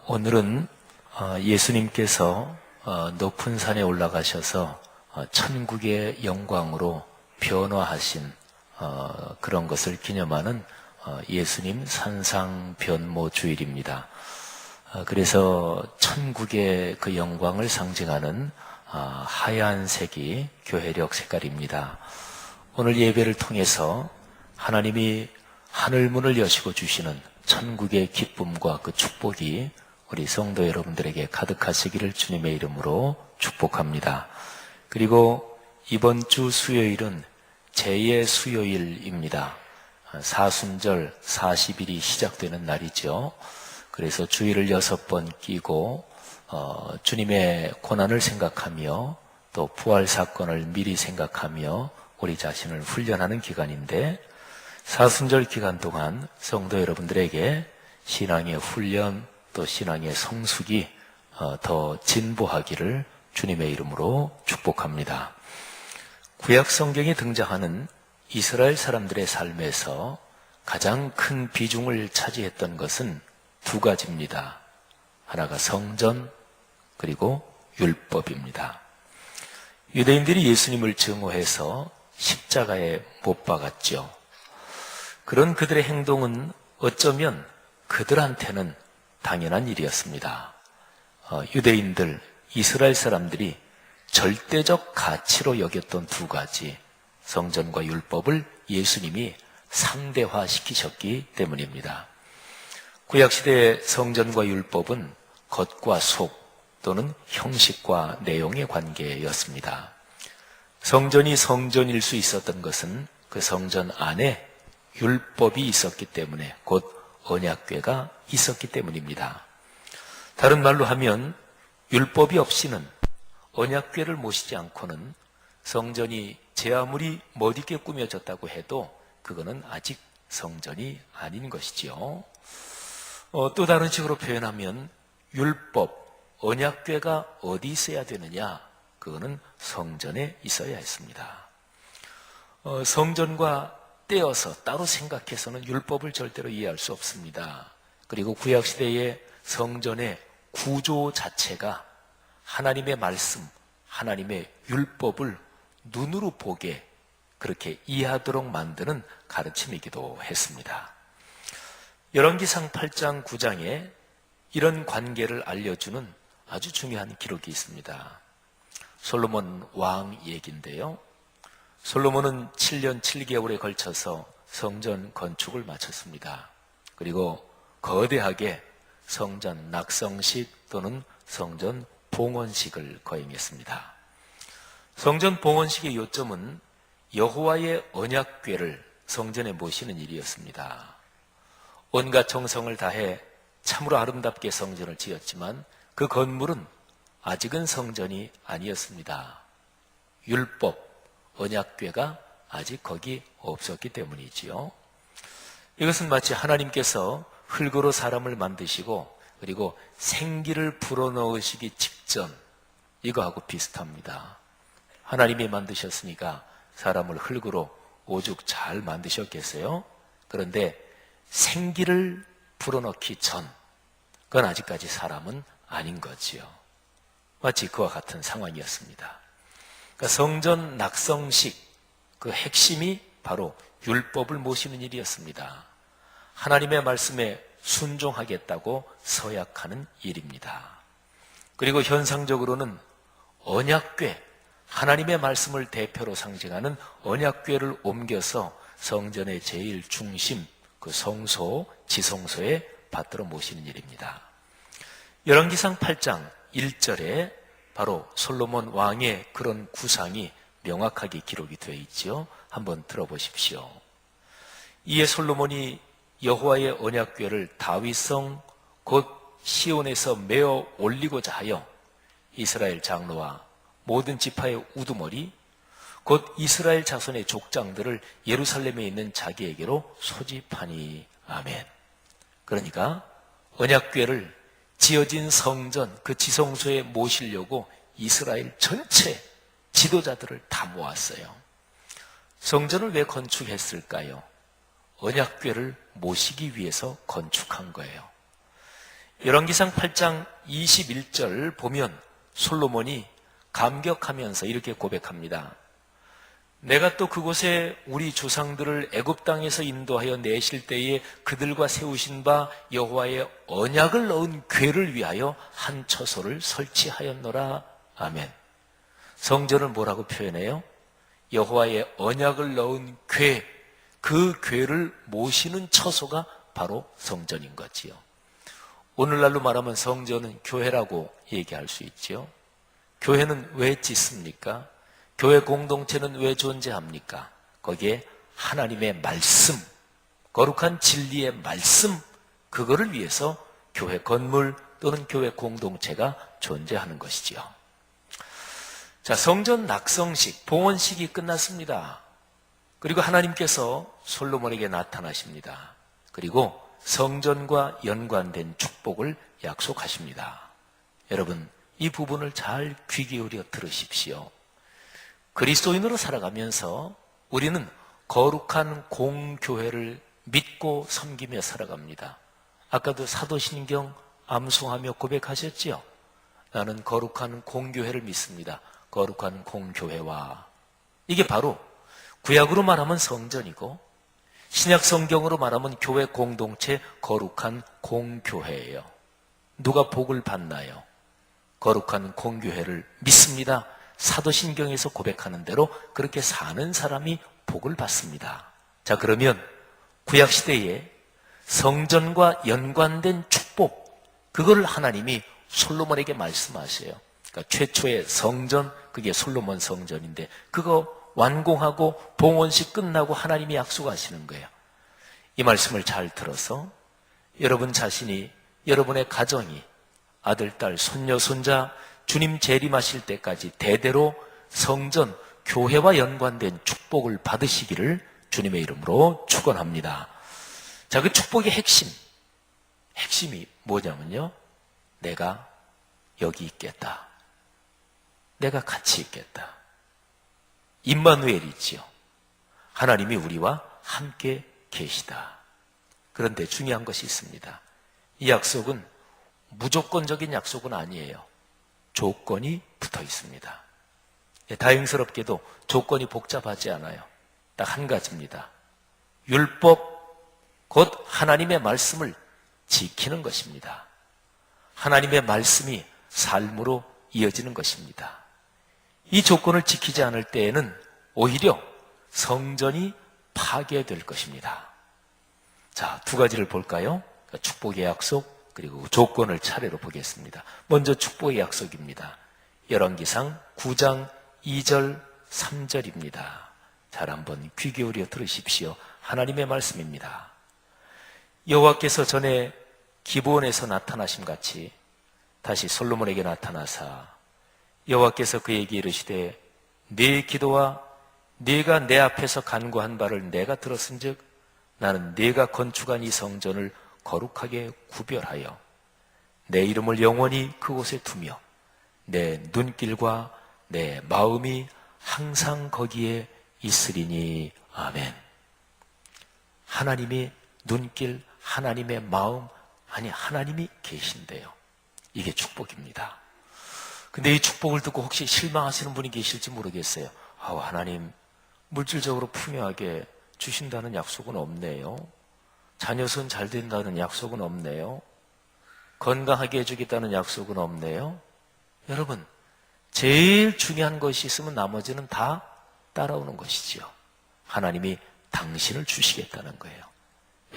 오늘은 예수님께서 높은 산에 올라가셔서 천국의 영광으로 변화하신 그런 것을 기념하는 예수님 산상변모 주일입니다. 그래서 천국의 그 영광을 상징하는 하얀색이 교회력 색깔입니다. 오늘 예배를 통해서 하나님이 하늘문을 여시고 주시는 천국의 기쁨과 그 축복이 우리 성도 여러분들에게 가득하시기를 주님의 이름으로 축복합니다. 그리고 이번 주 수요일은 제2의 수요일입니다. 사순절 40일이 시작되는 날이죠. 그래서 주일을 6번 끼고 주님의 고난을 생각하며 또 부활 사건을 미리 생각하며 우리 자신을 훈련하는 기간인데, 사순절 기간 동안 성도 여러분들에게 신앙의 훈련 또 신앙의 성숙이 더 진보하기를 주님의 이름으로 축복합니다. 구약 성경에 등장하는 이스라엘 사람들의 삶에서 가장 큰 비중을 차지했던 것은 두 가지입니다. 하나가 성전, 그리고 율법입니다. 유대인들이 예수님을 증오해서 십자가에 못 박았죠. 그런 그들의 행동은 어쩌면 그들한테는 당연한 일이었습니다. 유대인들, 이스라엘 사람들이 절대적 가치로 여겼던 두 가지, 성전과 율법을 예수님이 상대화시키셨기 때문입니다. 구약시대의 성전과 율법은 겉과 속 또는 형식과 내용의 관계였습니다. 성전이 성전일 수 있었던 것은 그 성전 안에 율법이 있었기 때문에, 곧 언약궤가 있었기 때문입니다. 다른 말로 하면 율법이 없이는, 언약궤를 모시지 않고는 성전이 제 아무리 멋있게 꾸며졌다고 해도 그거는 아직 성전이 아닌 것이지요. 또 다른 식으로 표현하면 율법, 언약궤가 어디 있어야 되느냐? 그거는 성전에 있어야 했습니다. 성전과 떼어서 따로 생각해서는 율법을 절대로 이해할 수 없습니다. 그리고 구약시대의 성전의 구조 자체가 하나님의 말씀, 하나님의 율법을 눈으로 보게, 그렇게 이해하도록 만드는 가르침이기도 했습니다. 열왕기상 8장 9장에 이런 관계를 알려주는 아주 중요한 기록이 있습니다. 솔로몬 왕 얘기인데요. 솔로몬은 7년 7개월에 걸쳐서 성전 건축을 마쳤습니다. 그리고 거대하게 성전 낙성식 또는 성전 봉헌식을 거행했습니다. 성전 봉헌식의 요점은 여호와의 언약궤를 성전에 모시는 일이었습니다. 온갖 정성을 다해 참으로 아름답게 성전을 지었지만 그 건물은 아직은 성전이 아니었습니다. 율법, 언약궤가 아직 거기 없었기 때문이지요. 이것은 마치 하나님께서 흙으로 사람을 만드시고 그리고 생기를 불어넣으시기 직전, 이거하고 비슷합니다. 하나님이 만드셨으니까 사람을 흙으로 오죽 잘 만드셨겠어요? 그런데 생기를 불어넣기 전, 그건 아직까지 사람은 아닌 거지요. 마치 그와 같은 상황이었습니다. 그러니까 성전 낙성식, 그 핵심이 바로 율법을 모시는 일이었습니다. 하나님의 말씀에 순종하겠다고 서약하는 일입니다. 그리고 현상적으로는 언약궤, 하나님의 말씀을 대표로 상징하는 언약궤를 옮겨서 성전의 제일 중심, 그 성소, 지성소에 받들어 모시는 일입니다. 열왕기상 8장 1절에 바로 솔로몬 왕의 그런 구상이 명확하게 기록이 되어 있죠. 한번 들어보십시오. 이에 솔로몬이 여호와의 언약궤를 다윗성 곧 시온에서 메어 올리고자 하여 이스라엘 장로와 모든 지파의 우두머리 곧 이스라엘 자손의 족장들을 예루살렘에 있는 자기에게로 소집하니. 아멘. 그러니까 언약궤를 지어진 성전, 그 지성소에 모시려고 이스라엘 전체 지도자들을 다 모았어요. 성전을 왜 건축했을까요? 언약궤를 모시기 위해서 건축한 거예요. 열왕기상 8장 21절 보면 솔로몬이 감격하면서 이렇게 고백합니다. 내가 또 그곳에 우리 조상들을 애굽 땅에서 인도하여 내실 때에 그들과 세우신 바 여호와의 언약을 넣은 궤를 위하여 한 처소를 설치하였노라. 아멘. 성전을 뭐라고 표현해요? 여호와의 언약을 넣은 궤, 그 궤를 모시는 처소가 바로 성전인 거지요. 오늘날로 말하면 성전은 교회라고 얘기할 수 있지요. 교회는 왜 짓습니까? 교회 공동체는 왜 존재합니까? 거기에 하나님의 말씀, 거룩한 진리의 말씀, 그거를 위해서 교회 건물 또는 교회 공동체가 존재하는 것이지요. 자, 성전 낙성식, 봉헌식이 끝났습니다. 그리고 하나님께서 솔로몬에게 나타나십니다. 그리고 성전과 연관된 축복을 약속하십니다. 여러분, 이 부분을 잘 귀 기울여 들으십시오. 그리스도인으로 살아가면서 우리는 거룩한 공교회를 믿고 섬기며 살아갑니다. 아까도 사도신경 암송하며 고백하셨지요. 나는 거룩한 공교회를 믿습니다. 거룩한 공교회와, 이게 바로 구약으로 말하면 성전이고 신약 성경으로 말하면 교회 공동체 거룩한 공교회예요. 누가 복을 받나요? 거룩한 공교회를 믿습니다. 사도신경에서 고백하는 대로 그렇게 사는 사람이 복을 받습니다. 자, 그러면 구약시대에 성전과 연관된 축복, 그걸 하나님이 솔로몬에게 말씀하세요. 그러니까 최초의 성전, 그게 솔로몬 성전인데 그거 완공하고 봉헌식 끝나고 하나님이 약속하시는 거예요. 이 말씀을 잘 들어서 여러분 자신이, 여러분의 가정이 아들, 딸, 손녀, 손자 주님 재림하실 때까지 대대로 성전, 교회와 연관된 축복을 받으시기를 주님의 이름으로 축원합니다. 자, 그 축복의 핵심이 뭐냐면요, 내가 여기 있겠다. 내가 같이 있겠다. 임마누엘이지요. 하나님이 우리와 함께 계시다. 그런데 중요한 것이 있습니다. 이 약속은 무조건적인 약속은 아니에요. 조건이 붙어 있습니다. 다행스럽게도 조건이 복잡하지 않아요. 딱 한 가지입니다. 율법, 곧 하나님의 말씀을 지키는 것입니다. 하나님의 말씀이 삶으로 이어지는 것입니다. 이 조건을 지키지 않을 때에는 오히려 성전이 파괴될 것입니다. 자, 두 가지를 볼까요? 축복의 약속, 그리고 조건을 차례로 보겠습니다. 먼저 축복의 약속입니다. 열왕기상 9장 2절 3절입니다. 잘 한번 귀 기울여 들으십시오. 하나님의 말씀입니다. 여호와께서 전에 기브온에서 나타나심 같이 다시 솔로몬에게 나타나사 여호와께서 그에게 이르시되 네 기도와 네가 내 앞에서 간구한 바를 내가 들었은즉 나는 네가 건축한 이 성전을 거룩하게 구별하여 내 이름을 영원히 그곳에 두며 내 눈길과 내 마음이 항상 거기에 있으리니. 아멘. 하나님의 눈길, 하나님의 마음, 아니 하나님이 계신데요. 이게 축복입니다. 근데 이 축복을 듣고 혹시 실망하시는 분이 계실지 모르겠어요. 하나님 물질적으로 풍요하게 주신다는 약속은 없네요. 자녀선 잘 된다는 약속은 없네요. 건강하게 해주겠다는 약속은 없네요. 여러분, 제일 중요한 것이 있으면 나머지는 다 따라오는 것이지요. 하나님이 당신을 주시겠다는 거예요.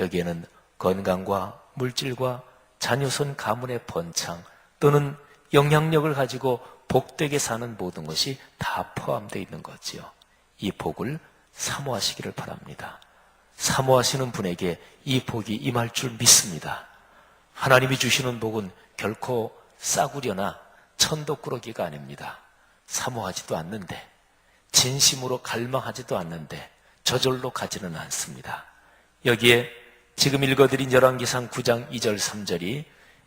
여기에는 건강과 물질과 자녀선 가문의 번창 또는 영향력을 가지고 복되게 사는 모든 것이 다 포함되어 있는 거지요. 이 복을 사모하시기를 바랍니다. 사모하시는 분에게 이 복이 임할 줄 믿습니다. 하나님이 주시는 복은 결코 싸구려나 천덕꾸러기가 아닙니다. 사모하지도 않는데, 진심으로 갈망하지도 않는데 저절로 가지는 않습니다. 여기에 지금 읽어드린 열왕기상 9장 2절 3절이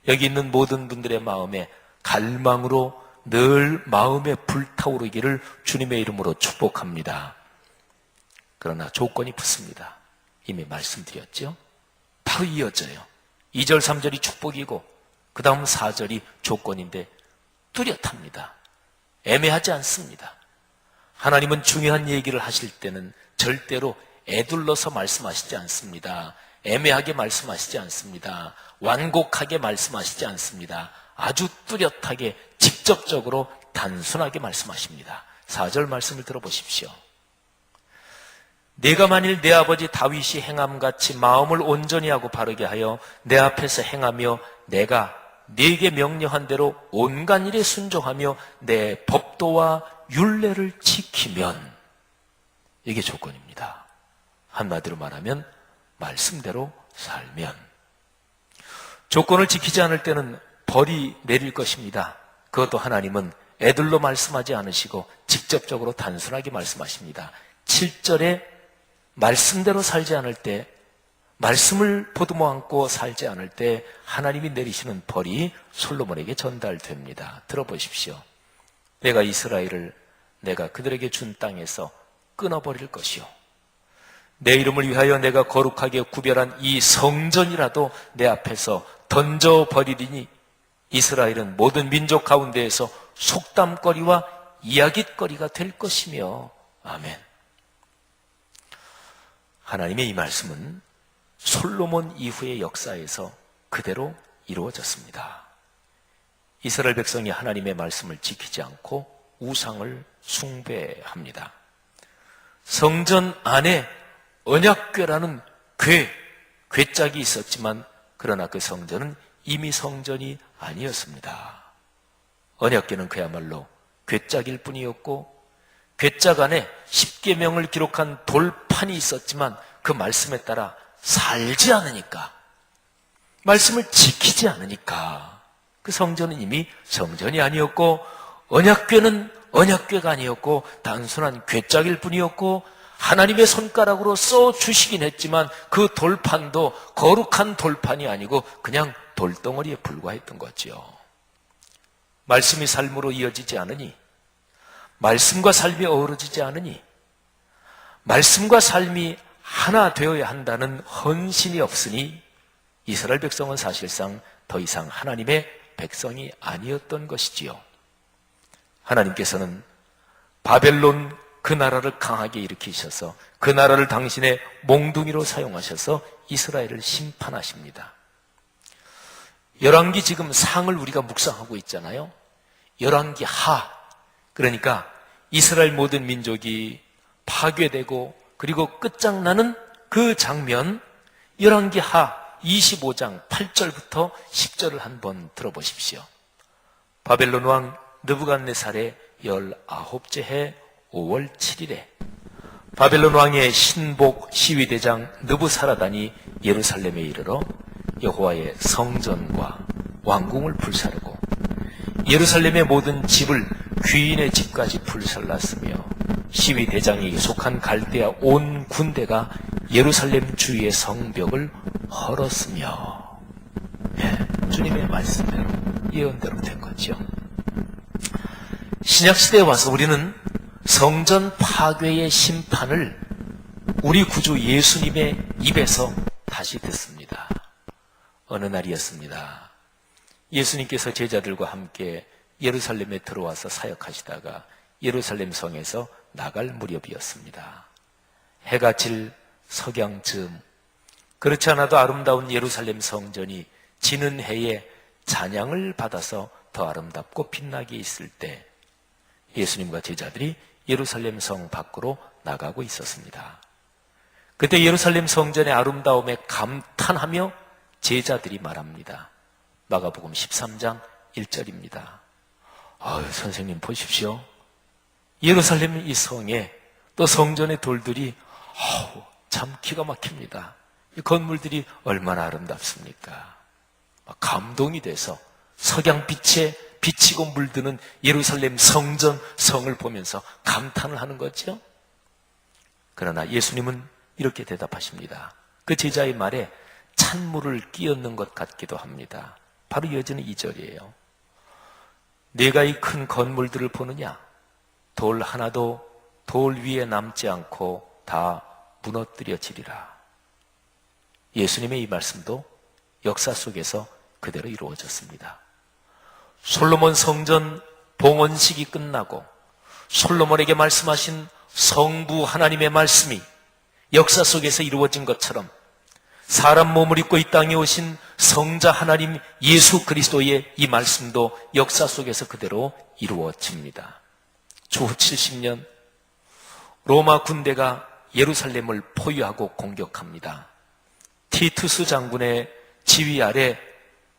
여기 있는 모든 분들의 마음에 갈망으로 늘 마음에 불타오르기를 주님의 이름으로 축복합니다. 그러나 조건이 붙습니다. 이미 말씀드렸죠. 바로 이어져요. 2절 3절이 축복이고 그 다음 4절이 조건인데 뚜렷합니다. 애매하지 않습니다. 하나님은 중요한 얘기를 하실 때는 절대로 애둘러서 말씀하시지 않습니다. 애매하게 말씀하시지 않습니다. 완곡하게 말씀하시지 않습니다. 아주 뚜렷하게 직접적으로 단순하게 말씀하십니다. 4절 말씀을 들어보십시오. 내가 만일 내 아버지 다윗이 행함같이 마음을 온전히 하고 바르게 하여 내 앞에서 행하며 내가 네게 명령한 대로 온갖 일에 순종하며 내 법도와 율례를 지키면, 이게 조건입니다. 한마디로 말하면 말씀대로 살면. 조건을 지키지 않을 때는 벌이 내릴 것입니다. 그것도 하나님은 애들로 말씀하지 않으시고 직접적으로 단순하게 말씀하십니다. 7절에 말씀대로 살지 않을 때, 말씀을 보듬어 안고 살지 않을 때 하나님이 내리시는 벌이 솔로몬에게 전달됩니다. 들어보십시오. 내가 이스라엘을 내가 그들에게 준 땅에서 끊어버릴 것이요, 내 이름을 위하여 내가 거룩하게 구별한 이 성전이라도 내 앞에서 던져버리리니 이스라엘은 모든 민족 가운데에서 속담거리와 이야깃거리가 될 것이며. 아멘. 하나님의 이 말씀은 솔로몬 이후의 역사에서 그대로 이루어졌습니다. 이스라엘 백성이 하나님의 말씀을 지키지 않고 우상을 숭배합니다. 성전 안에 언약궤라는 궤짝이 있었지만 그러나 그 성전은 이미 성전이 아니었습니다. 언약궤는 그야말로 궤짝일 뿐이었고, 궤짝 안에 십계명을 기록한 돌판이 있었지만 그 말씀에 따라 살지 않으니까, 말씀을 지키지 않으니까 그 성전은 이미 성전이 아니었고, 언약궤는 언약궤가 아니었고 단순한 궤짝일 뿐이었고, 하나님의 손가락으로 써주시긴 했지만 그 돌판도 거룩한 돌판이 아니고 그냥 돌덩어리에 불과했던 거지요. 말씀이 삶으로 이어지지 않으니, 말씀과 삶이 어우러지지 않으니, 말씀과 삶이 하나 되어야 한다는 헌신이 없으니 이스라엘 백성은 사실상 더 이상 하나님의 백성이 아니었던 것이지요. 하나님께서는 바벨론 그 나라를 강하게 일으키셔서 그 나라를 당신의 몽둥이로 사용하셔서 이스라엘을 심판하십니다. 열왕기 지금 상을 우리가 묵상하고 있잖아요. 열왕기 하, 그러니까 이스라엘 모든 민족이 파괴되고 그리고 끝장나는 그 장면, 열왕기 하 25장 8절부터 10절을 한번 들어보십시오. 바벨론 왕 느부갓네살의 19째 해 5월 7일에 바벨론 왕의 신복 시위대장 느부사라단이 예루살렘에 이르러 여호와의 성전과 왕궁을 불사르고 예루살렘의 모든 집을 귀인의 집까지 불살랐으며 시위대장에게 속한 갈대아 온 군대가 예루살렘 주위의 성벽을 헐었으며, 주님의 말씀대로 예언대로 된 거죠. 신약시대에 와서 우리는 성전 파괴의 심판을 우리 구주 예수님의 입에서 다시 듣습니다. 어느 날이었습니다. 예수님께서 제자들과 함께 예루살렘에 들어와서 사역하시다가 예루살렘 성에서 나갈 무렵이었습니다. 해가 질 석양쯤, 그렇지 않아도 아름다운 예루살렘 성전이 지는 해에 찬양을 받아서 더 아름답고 빛나게 있을 때 예수님과 제자들이 예루살렘 성 밖으로 나가고 있었습니다. 그때 예루살렘 성전의 아름다움에 감탄하며 제자들이 말합니다. 마가복음 13장 1절입니다. 선생님 보십시오. 예루살렘 이 성에 또 성전의 돌들이 참 기가 막힙니다. 이 건물들이 얼마나 아름답습니까? 감동이 돼서 석양빛에 비치고 물드는 예루살렘 성전 성을 보면서 감탄을 하는 거죠. 그러나 예수님은 이렇게 대답하십니다. 그 제자의 말에 찬물을 끼얹는 것 같기도 합니다. 바로 이어지는 2절이에요. 내가 이 큰 건물들을 보느냐? 돌 하나도 돌 위에 남지 않고 다 무너뜨려지리라. 예수님의 이 말씀도 역사 속에서 그대로 이루어졌습니다. 솔로몬 성전 봉헌식이 끝나고 솔로몬에게 말씀하신 성부 하나님의 말씀이 역사 속에서 이루어진 것처럼 사람 몸을 입고 이 땅에 오신 성자 하나님 예수 그리스도의 이 말씀도 역사 속에서 그대로 이루어집니다. 주후 70년 로마 군대가 예루살렘을 포위하고 공격합니다. 티투스 장군의 지휘 아래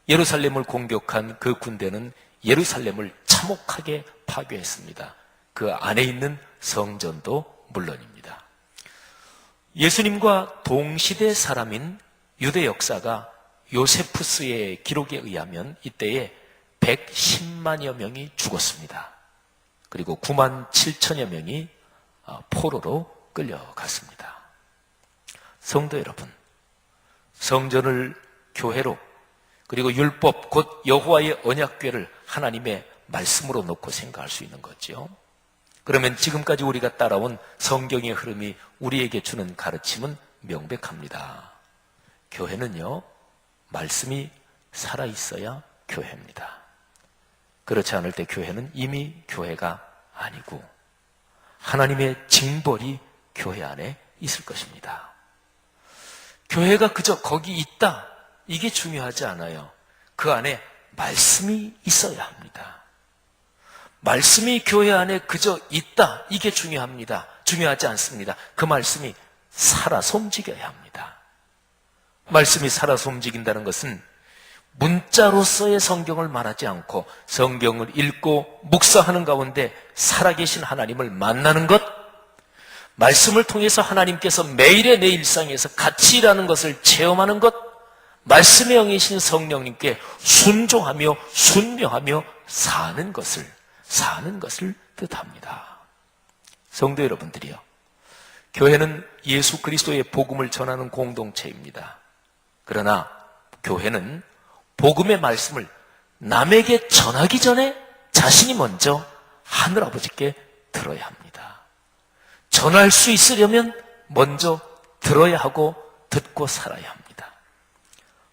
예루살렘을 공격한 그 군대는 예루살렘을 참혹하게 파괴했습니다. 그 안에 있는 성전도 물론입니다. 예수님과 동시대 사람인 유대 역사가 요세푸스의 기록에 의하면 이때에 110만여 명이 죽었습니다. 그리고 9만 7천여 명이 포로로 끌려갔습니다. 성도 여러분, 성전을 교회로 그리고 율법 곧 여호와의 언약궤를 하나님의 말씀으로 놓고 생각할 수 있는 거죠. 그러면 지금까지 우리가 따라온 성경의 흐름이 우리에게 주는 가르침은 명백합니다. 교회는요, 말씀이 살아있어야 교회입니다. 그렇지 않을 때 교회는 이미 교회가 아니고 하나님의 징벌이 교회 안에 있을 것입니다. 교회가 그저 거기 있다, 이게 중요하지 않아요. 그 안에 말씀이 있어야 합니다. 말씀이 교회 안에 그저 있다, 이게 중요합니다. 중요하지 않습니다. 그 말씀이 살아서 움직여야 합니다. 말씀이 살아서 움직인다는 것은 문자로서의 성경을 말하지 않고 성경을 읽고 묵상하는 가운데 살아계신 하나님을 만나는 것, 말씀을 통해서 하나님께서 매일의 내 일상에서 같이 일하는 것을 체험하는 것, 말씀의 영이신 성령님께 순종하며 순명하며 사는 것을 뜻합니다. 성도 여러분들이요, 교회는 예수 그리스도의 복음을 전하는 공동체입니다. 그러나 교회는 복음의 말씀을 남에게 전하기 전에 자신이 먼저 하늘아버지께 들어야 합니다. 전할 수 있으려면 먼저 들어야 하고 듣고 살아야 합니다.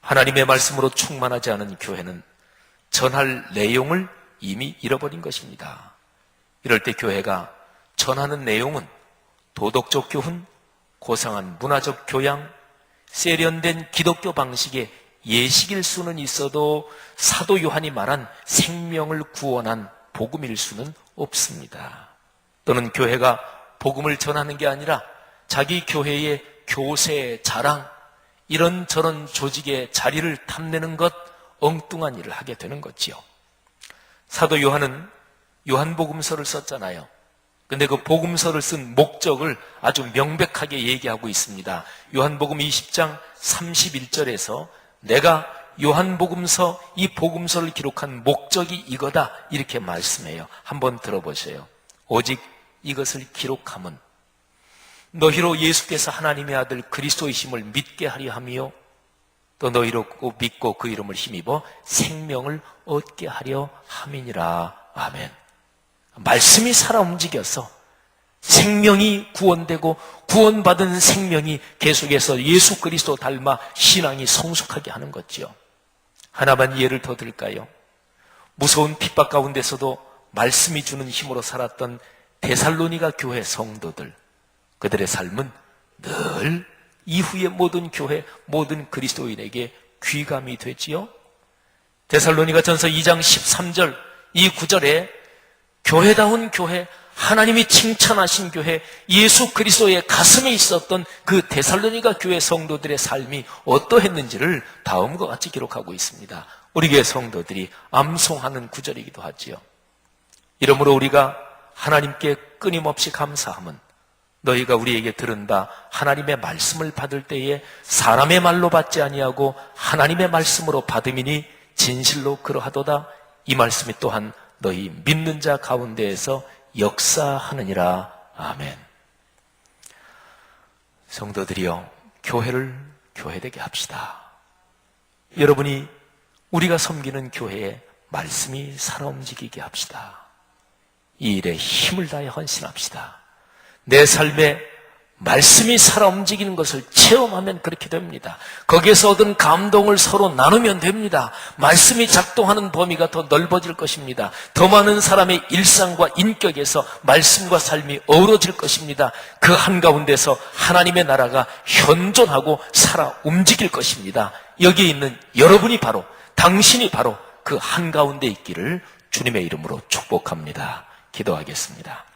하나님의 말씀으로 충만하지 않은 교회는 전할 내용을 이미 잃어버린 것입니다. 이럴 때 교회가 전하는 내용은 도덕적 교훈, 고상한 문화적 교양, 세련된 기독교 방식의 예식일 수는 있어도 사도 요한이 말한 생명을 구원한 복음일 수는 없습니다. 또는 교회가 복음을 전하는 게 아니라 자기 교회의 교세, 자랑, 이런저런 조직의 자리를 탐내는 것, 엉뚱한 일을 하게 되는 거지요. 사도 요한은 요한복음서를 썼잖아요. 근데 그 복음서를 쓴 목적을 아주 명백하게 얘기하고 있습니다. 요한복음 20장 31절에서 내가 요한복음서, 이 복음서를 기록한 목적이 이거다, 이렇게 말씀해요. 한번 들어보세요. 오직 이것을 기록함은 너희로 예수께서 하나님의 아들 그리스도이심을 믿게 하려 하며 또 너희로 믿고 그 이름을 힘입어 생명을 얻게 하려 함이니라. 아멘. 말씀이 살아 움직여서 생명이 구원되고 구원받은 생명이 계속해서 예수 그리스도 닮아 신앙이 성숙하게 하는 거지요. 하나만 예를 더 들까요? 무서운 핍박 가운데서도 말씀이 주는 힘으로 살았던 데살로니가 교회 성도들, 그들의 삶은 늘 이후의 모든 교회, 모든 그리스도인에게 귀감이 되지요. 데살로니가 전서 2장 13절 이 구절에 교회다운 교회, 하나님이 칭찬하신 교회, 예수 그리스도의 가슴에 있었던 그 데살로니가 교회 성도들의 삶이 어떠했는지를 다음과 같이 기록하고 있습니다. 우리 교회 성도들이 암송하는 구절이기도 하지요. 이러므로 우리가 하나님께 끊임없이 감사함은 너희가 우리에게 들은 바 하나님의 말씀을 받을 때에 사람의 말로 받지 아니하고 하나님의 말씀으로 받음이니 진실로 그러하도다. 이 말씀이 또한 너희 믿는 자 가운데에서 역사하느니라. 아멘. 성도들이여, 교회를 교회되게 합시다. 여러분이 우리가 섬기는 교회에 말씀이 살아 움직이게 합시다. 이 일에 힘을 다해 헌신합시다. 내 삶에 말씀이 살아 움직이는 것을 체험하면 그렇게 됩니다. 거기에서 얻은 감동을 서로 나누면 됩니다. 말씀이 작동하는 범위가 더 넓어질 것입니다. 더 많은 사람의 일상과 인격에서 말씀과 삶이 어우러질 것입니다. 그 한가운데서 하나님의 나라가 현존하고 살아 움직일 것입니다. 여기에 있는 여러분이 바로, 당신이 바로 그 한가운데 있기를 주님의 이름으로 축복합니다. 기도하겠습니다.